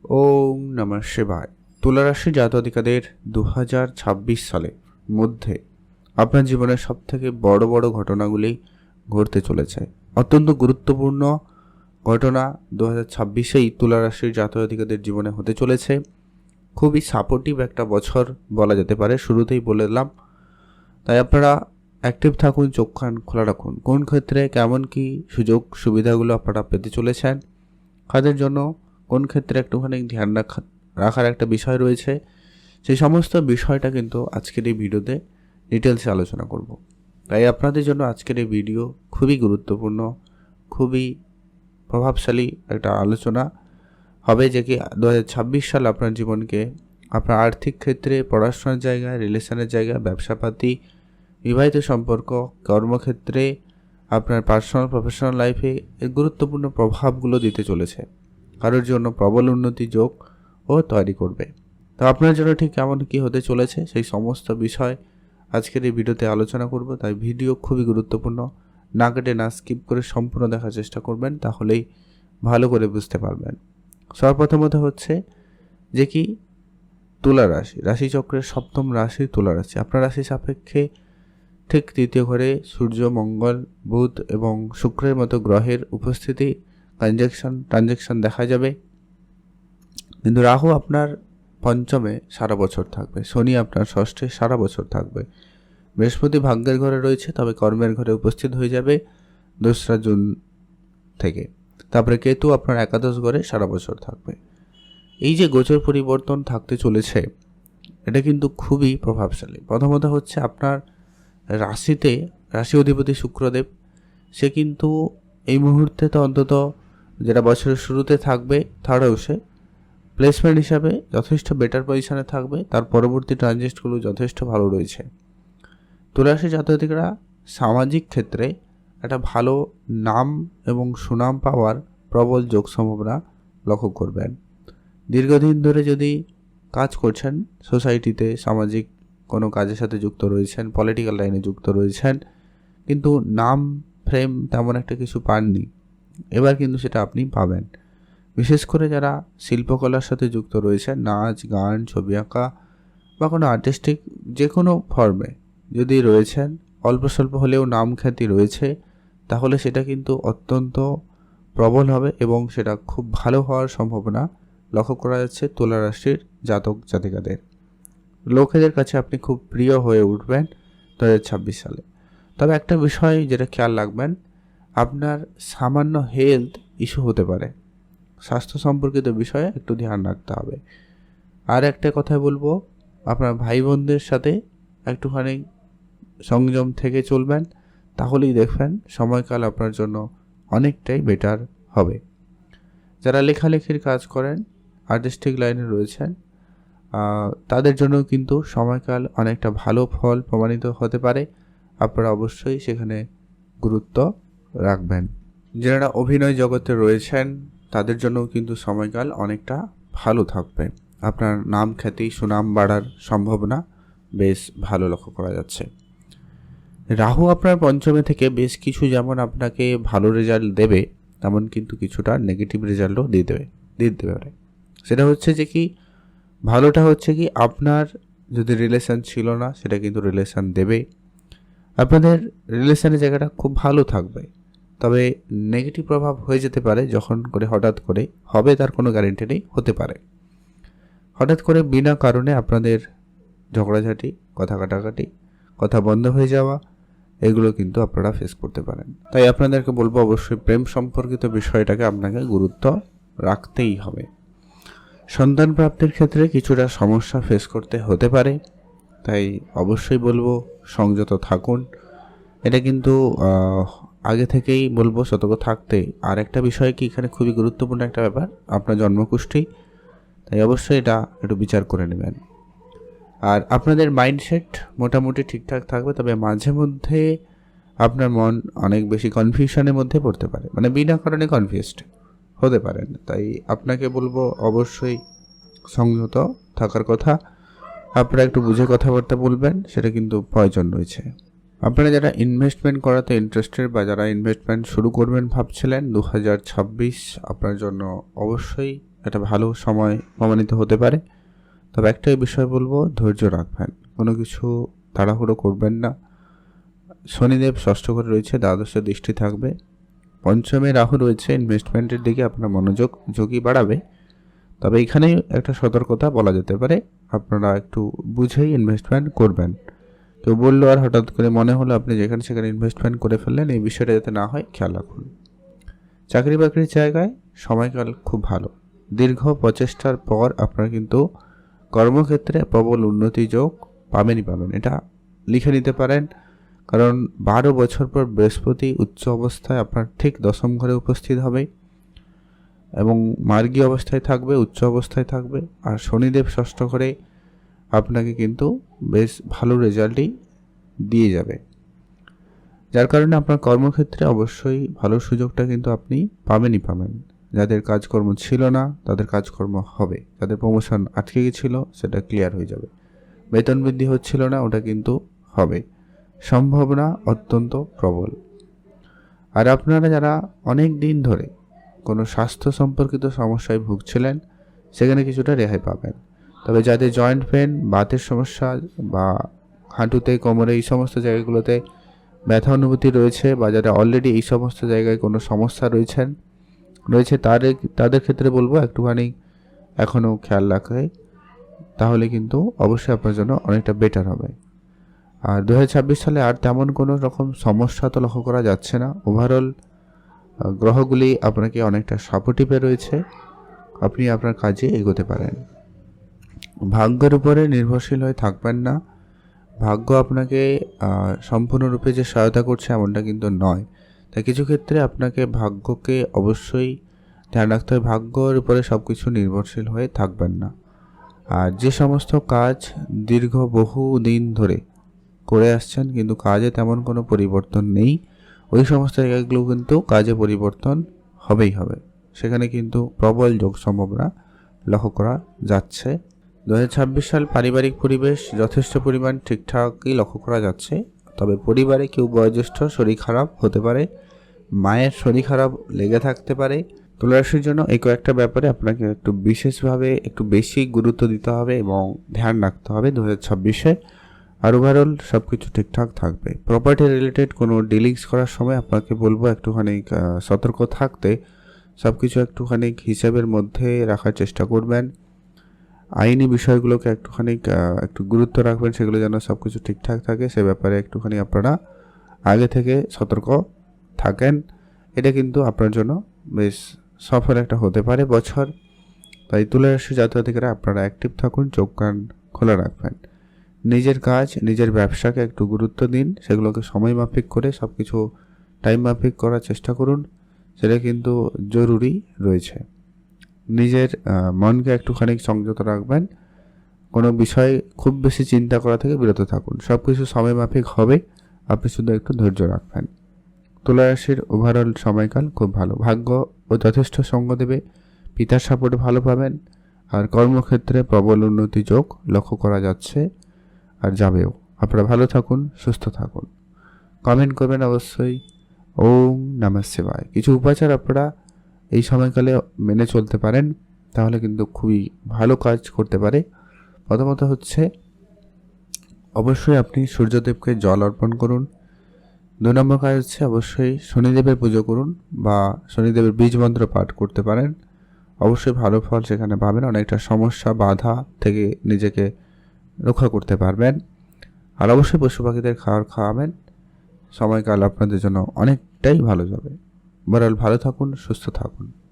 ওম নমঃ শিবায়। তুলা রাশি জাতকাদের 2026 সালে মধ্যে আপনার জীবনের সবথেকে বড় বড় ঘটনাগুলি ঘটতে চলেছে। অত্যন্ত গুরুত্বপূর্ণ ঘটনা 2026-এই তুলা রাশির জাতকাদের জীবনে হতে চলেছে। খুবই সাপোর্টিভ একটা বছর বলা যেতে পারে, শুরুতেই বলে দিলাম। তাই আপনারা অ্যাক্টিভ থাকুন, চোখ কান খোলা রাখুন। কোন ক্ষেত্রে কেমন কি সুযোগ সুবিধাগুলো আপনারা পেতে চলেছেন, কাদের জন্য কোন ক্ষেত্রে একটুখানি ধ্যান রাখার একটা বিষয় রয়েছে, সেই সমস্ত বিষয়টা কিন্তু আজকের এই ভিডিওতে ডিটেলসে আলোচনা করব। তাই আপনাদের জন্য আজকের এই ভিডিও খুবই গুরুত্বপূর্ণ, খুবই প্রভাবশালী একটা আলোচনা হবে, যে কি 2026 সাল আপনার জীবনকে আপনার আর্থিক ক্ষেত্রে, পড়াশোনার জায়গায়, রিলেশনের জায়গায়, ব্যবসাপাতি, বিবাহিত সম্পর্ক, কর্মক্ষেত্রে, আপনার পার্সোনাল প্রফেশনাল লাইফে এর গুরুত্বপূর্ণ প্রভাবগুলো দিতে চলেছে। কারোর জন্য প্রবল উন্নতি যোগ ও তৈরি করবে। তো আপনার জন্য ঠিক কেমন কী হতে চলেছে সেই সমস্ত বিষয় আজকের এই ভিডিওতে আলোচনা করব। তাই ভিডিও খুবই গুরুত্বপূর্ণ, না কেটে না স্কিপ করে সম্পূর্ণ দেখার চেষ্টা করবেন, তাহলেই ভালো করে বুঝতে পারবেন। সর্বপ্রথমত হচ্ছে যে কি তুলা রাশি, রাশিচক্রের সপ্তম রাশি তুলা রাশি। আপনার রাশি সাপেক্ষে ঠিক তৃতীয় ঘরে সূর্য, মঙ্গল, বুধ এবং শুক্রের মতো গ্রহের উপস্থিতি, ট্রানজেকশন দেখা যাবে। কিন্তু রাহু আপনার পঞ্চমে সারা বছর থাকবে, শনি আপনার ষষ্ঠে সারা বছর থাকবে, বৃহস্পতি ভাগ্যের ঘরে রয়েছে, তবে কর্মের ঘরে উপস্থিত হয়ে যাবে 2রা জুন থেকে। তারপরে কেতু আপনার একাদশ ঘরে সারা বছর থাকবে। এই যে গোচর পরিবর্তন থাকতে চলেছে, এটা কিন্তু খুবই প্রভাবশালী। প্রথমত হচ্ছে আপনার রাশিতে রাশি অধিপতি শুক্রদেব, সে কিন্তু এই মুহূর্তে তো অন্তত যেটা বছরের শুরুতে থাকবে থার্ড হাউসে, প্লেসমেন্ট হিসাবে যথেষ্ট বেটার পজিশনে থাকবে। তার পরবর্তী ট্রানজিটগুলো যথেষ্ট ভালো রয়েছে। তুলারাশি জাতকরা সামাজিক ক্ষেত্রে একটা ভালো নাম এবং সুনাম পাওয়ার প্রবল যোগ সম্ভাবনা লক্ষ্য করবেন। দীর্ঘদিন ধরে যদি কাজ করছেন, সোসাইটিতে সামাজিক কোনো কাজের সাথে যুক্ত রয়েছেন, পলিটিক্যাল লাইনে যুক্ত রয়েছেন, কিন্তু নাম ফ্রেম তেমন একটা কিছু পাননি, এবার কিন্তু সেটা আপনি পাবেন। বিশেষ করে যারা শিল্পকলার সাথে যুক্ত রয়েছেন, নাচ, গান, ছবি আঁকা বা কোনো আর্টিস্টিক যে কোনো ফর্মে যদি রয়েছেন, অল্প স্বল্প হলেও নাম খ্যাতি রয়েছে, তাহলে সেটা কিন্তু অত্যন্ত প্রবল হবে এবং সেটা খুব ভালো হওয়ার সম্ভাবনা লক্ষ্য করা যাচ্ছে তুলা রাশির জাতক জাতিকাদের। লোকেদের কাছে আপনি খুব প্রিয় হয়ে উঠবেন 2026 সালে। তবে একটা বিষয় যেটা খেয়াল রাখবেন, আপনার সামান্য হেলথ ইস্যু হতে পারে, স্বাস্থ্য সম্পর্কিত বিষয়ে একটু ধ্যান রাখতে হবে। আর একটা কথা বলবো, আপনার ভাই বোনদের সাথে একটুখানি সংযম থেকে চলবেন, তাহলেই দেখবেন সময়কাল আপনার জন্য অনেকটাই বেটার হবে। যারা লেখালেখির কাজ করেন, আর্টিস্টিক লাইনে রয়েছেন, তাদের জন্য কিন্তু সময়কাল অনেকটা ভালো ফল প্রমাণিত হতে পারে। আপনারা অবশ্যই সেখানে গুরুত্ব রাখবেন। যারা অভিনয় জগতে রয়েছেন, তাদের জন্য কিন্তু সময়কাল অনেকটা ভালো থাকবে। আপনার নাম খ্যাতি সুনাম বাড়ার সম্ভাবনা বেশ ভালো লক্ষ্য করা যাচ্ছে। রাহু আপনার পঞ্চমে থেকে বেশ কিছু যেমন আপনাকে ভালো রেজাল্ট দেবে, তেমন কিন্তু কিছুটা নেগেটিভ রেজাল্টও দিতে পারে। সেটা হচ্ছে যে কি, ভালোটা হচ্ছে কি আপনার যদি রিলেশন ছিল না, সেটা কিন্তু রিলেশন দেবে। আপনাদের রিলেশনের জায়গাটা খুব ভালো থাকবে। তবে নেগেটিভ প্রভাব হয়ে যেতে পারে যখন করে হঠাৎ করে হবে, তার কোনো গ্যারেন্টি নেই, হতে পারে। হঠাৎ করে বিনা কারণে আপনাদের ঝগড়াঝাটি, কথা কাটাকাটি, কথা বন্ধ হয়ে যাওয়া, এগুলো কিন্তু আপনারা ফেস করতে পারেন। তাই আপনাদেরকে বলবো, অবশ্যই প্রেম সম্পর্কিত বিষয়টাকে আপনাকে গুরুত্ব রাখতেই হবে। সন্তান প্রাপ্তির ক্ষেত্রে কিছুটা সমস্যা ফেস করতে হতে পারে, তাই অবশ্যই বলবো সংযত থাকুন। এটা কিন্তু আগে থেকেই বলবো সতর্ক থাকতে। আর একটা বিষয় কি, এখানে খুবই গুরুত্বপূর্ণ একটা ব্যাপার, আপনার জন্মকুষ্ঠী, তাই অবশ্যই এটা একটু বিচার করে নেবেন। আর আপনাদের মাইন্ডসেট মোটামুটি ঠিকঠাক থাকবে, তবে মাঝে মধ্যে আপনার মন অনেক বেশি কনফিউশনের মধ্যে পড়তে পারে, মানে বিনা কারণে কনফিউজড হতে পারেন। তাই আপনাকে বলবো অবশ্যই সংযত থাকার কথা। আপনারা একটু বুঝে কথাবার্তা বলবেন, সেটা কিন্তু প্রয়োজন রয়েছে। আপনারা যারা ইনভেস্টমেন্ট করাতে ইন্টারেস্টেড বা যারা ইনভেস্টমেন্ট শুরু করবেন ভাবছিলেন, 2026 আপনার জন্য অবশ্যই একটা ভালো সময় প্রমাণিত হতে পারে। তবে একটাই বিষয় বলবো, ধৈর্য রাখবেন, কোনো কিছু তাড়াহুড়ো করবেন না। শনিদেব ষষ্ঠ ঘরে রয়েছে, দ্বাদশে দৃষ্টি থাকবে। পঞ্চমে রাহু রয়েছে, ইনভেস্টমেন্টের দিকে আপনার মনোযোগ ঝুঁকি বাড়াবে। তবে এখানেই একটা সতর্কতা বলা যেতে পারে, আপনারা একটু বুঝেই ইনভেস্টমেন্ট করবেন। কেউ বললো আর হঠাৎ করে মনে হলো আপনি যেখানে সেখানে ইনভেস্টমেন্ট করে ফেললেন, এই বিষয়টা যাতে না হয় খেয়াল রাখুন। চাকরি বাকরির জায়গায় সময়কাল খুব ভালো। দীর্ঘ প্রচেষ্টার পর আপনারা কিন্তু কর্মক্ষেত্রে প্রবল উন্নতি যোগ পাবেনই পাবেন, এটা লিখে নিতে পারেন। কারণ 12 বছর পর বৃহস্পতি উচ্চ অবস্থায় আপনার ঠিক দশম ঘরে উপস্থিত হবে এবং মার্গী অবস্থায় থাকবে, উচ্চ অবস্থায় থাকবে। আর শনিদেব ষষ্ঠ ঘরে আপনাকে কিন্তু বেশ ভালো রেজাল্টই দিয়ে যাবে, যার কারণে আপনার কর্মক্ষেত্রে অবশ্যই ভালো সুযোগটা কিন্তু আপনি পাবেনই পাবেন। যাদের কাজকর্ম ছিল না তাদের কাজকর্ম হবে, যাদের প্রমোশন আটকে গেছিল সেটা ক্লিয়ার হয়ে যাবে, বেতন বৃদ্ধি হচ্ছিল না ওটা কিন্তু হবে, সম্ভাবনা অত্যন্ত প্রবল। আর আপনারা যারা অনেক দিন ধরে কোনো স্বাস্থ্য সম্পর্কিত সমস্যায় ভুগছিলেন সেখানে কিছুটা রেহাই পাবেন। তবে যাদের জয়েন্ট পেন, বাতের সমস্যা বা হাঁটুতে, কোমরে, এই সমস্ত জায়গাগুলোতে ব্যথা অনুভূতি রয়েছে, বা যারা অলরেডি এই সমস্ত জায়গায় কোনো সমস্যা রয়েছে তাদের ক্ষেত্রে বলবো একটুখানি এখনও খেয়াল রাখে, তাহলে কিন্তু অবশ্যই আপনার জন্য অনেকটা বেটার হবে। আর 2026 সালে আর তেমন কোনো রকম সমস্যা তো লক্ষ্য করা যাচ্ছে না। ওভারঅল গ্রহগুলি আপনাকে অনেকটা সাপোর্টিভে রয়েছে, আপনি আপনার কাজে এগোতে পারেন। ভাগ্যের উপরে নির্ভরশীল হয়ে থাকবেন না। ভাগ্য আপনাকে সম্পূর্ণরূপে যে সহায়তা করছে এমনটা কিন্তু নয়। তাই কিছু ক্ষেত্রে আপনাকে ভাগ্যকে অবশ্যই ধ্যান রাখতে হবে, ভাগ্যের উপরে সব কিছু নির্ভরশীল হয়ে থাকবেন না। আর যে সমস্ত কাজ দীর্ঘ বহু দিন ধরে করে আসছেন কিন্তু কাজে তেমন কোনো পরিবর্তন নেই, ওই সমস্ত জায়গাগুলো কিন্তু কাজে পরিবর্তন হবেই হবে, সেখানে কিন্তু প্রবল যোগ সম্ভাবনা লক্ষ্য করা যাচ্ছে। 2026 সাল পারিবারিক পরিবেশ যথেষ্ট পরিমাণ ঠিকঠাকই লক্ষ্য করা যাচ্ছে। তবে পরিবারে কেউ বয়োজ্যেষ্ঠ শরীর খারাপ হতে পারে, মায়ের শরীর খারাপ লেগে থাকতে পারে। তুলা রাশির জন্য এই কয়েকটা ব্যাপারে আপনাকে একটু বিশেষভাবে একটু বেশি গুরুত্ব দিতে হবে এবং ধ্যান রাখতে হবে 2026-এ। আর ওভারঅল সব কিছু ঠিকঠাক থাকবে। প্রপার্টি রিলেটেড কোনো ডিলিংস করার সময় আপনাকে বলবো একটুখানি সতর্ক থাকতে, সব কিছু একটুখানি হিসাবের মধ্যে রাখার চেষ্টা করবেন। আইনি বিষয়গুলোকে একটু গুরুত্ব রাখবেন, সেগুলো যেন সব কিছু ঠিকঠাক থাকে সে ব্যাপারে একটুখানি আপনারা আগে থেকে সতর্ক থাকেন। এটা কিন্তু আপনার জন্য বেশ সফল একটা হতে পারে বছর। তাই তুলা রাশি জাতকরা আপনারা অ্যাক্টিভ থাকুন, চোখ কান খোলা রাখবেন, নিজের কাজ নিজের ব্যবসাকে একটু গুরুত্ব দিন, সেগুলোকে সময় মাফিক করে সব কিছু টাইম মাফিক করার চেষ্টা করুন, সেটা কিন্তু জরুরি রয়েছে। নিজের মনকে একটুখানি সংযত রাখবেন, কোনো বিষয় খুব বেশি চিন্তা করা থেকে বিরত থাকুন, সব কিছু সময় মাফিক হবে, আপনি শুধু একটু ধৈর্য রাখবেন। তুলা রাশির ওভারঅল সময়কাল খুব ভালো, ভাগ্য ও যথেষ্ট সঙ্গ দেবে, পিতার সাপোর্ট ভালো পাবেন। আর কর্মক্ষেত্রে প্রবল উন্নতি যোগ লক্ষ্য করা যাচ্ছে আর যাবেও। আপনারা ভালো থাকুন, সুস্থ থাকুন, কমেন্ট করবেন অবশ্যই। ওম নমঃ শিবায়। কিছু উপাচার আপনারা এই সময়কালে মেনে চলতে পারেন, তাহলে কিন্তু খুবই ভালো কাজ করতে পারে। প্রথমত হচ্ছে অবশ্যই আপনি সূর্যদেবকে জল অর্পণ করুন। 2 নম্বর কাজ হচ্ছে অবশ্যই শনিদেবের পুজো করুন বা শনিদেবের বীজ মন্ত্র পাঠ করতে পারেন, অবশ্যই ভালো ফল সেখানে পাবেন, অনেকটা সমস্যা বাধা থেকে নিজেকে রক্ষা করতে পারবেন। আর অবশ্যই পশু পাখিদের খাবার খাওয়াবেন, সময়কাল আপনাদের জন্য অনেকটাই ভালো যাবে। ওভারঅল ভালো থাকুন, সুস্থ থাকুন।